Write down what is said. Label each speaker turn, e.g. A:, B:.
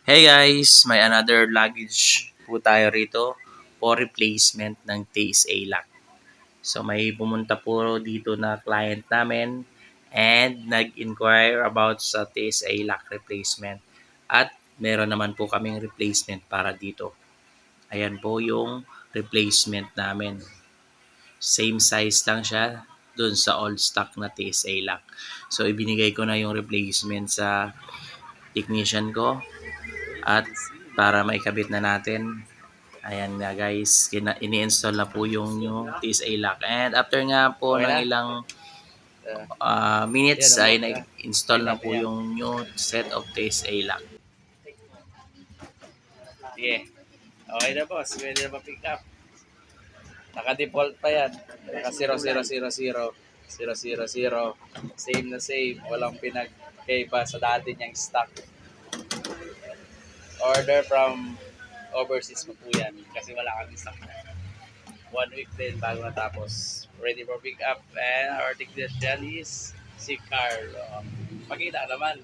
A: Hey guys, may another luggage po tayo rito for replacement ng TSA lock. So may pumunta po dito na client namin and nag-inquire about sa TSA lock replacement. At meron naman po kaming replacement para dito. Ayan po yung replacement namin. Same size lang siya dun sa old stock na TSA lock. So ibinigay ko na yung replacement sa technician ko at para maikabit na natin. Ayan nga guys, ini-install na po yung new TSA lock. And after nga po
B: Okay
A: ng
B: na?
A: ilang minutes
B: Yan,
A: ay
B: remote na.
A: na-install na
B: Tingnan
A: po
B: natin yan.
A: yung new set of TSA lock.
B: Sige. Okay na boss. Pwede na pa-pick up. Naka-default pa yan. Naka 0000. 000. Same na same. Walang pinag-kaiba sa dati niyang stock. Order from overseas pa po yan. Kasi wala kami stock. 1 week din bago natapos. Ready for pick up. And our technician is si Carlo. Pakita naman.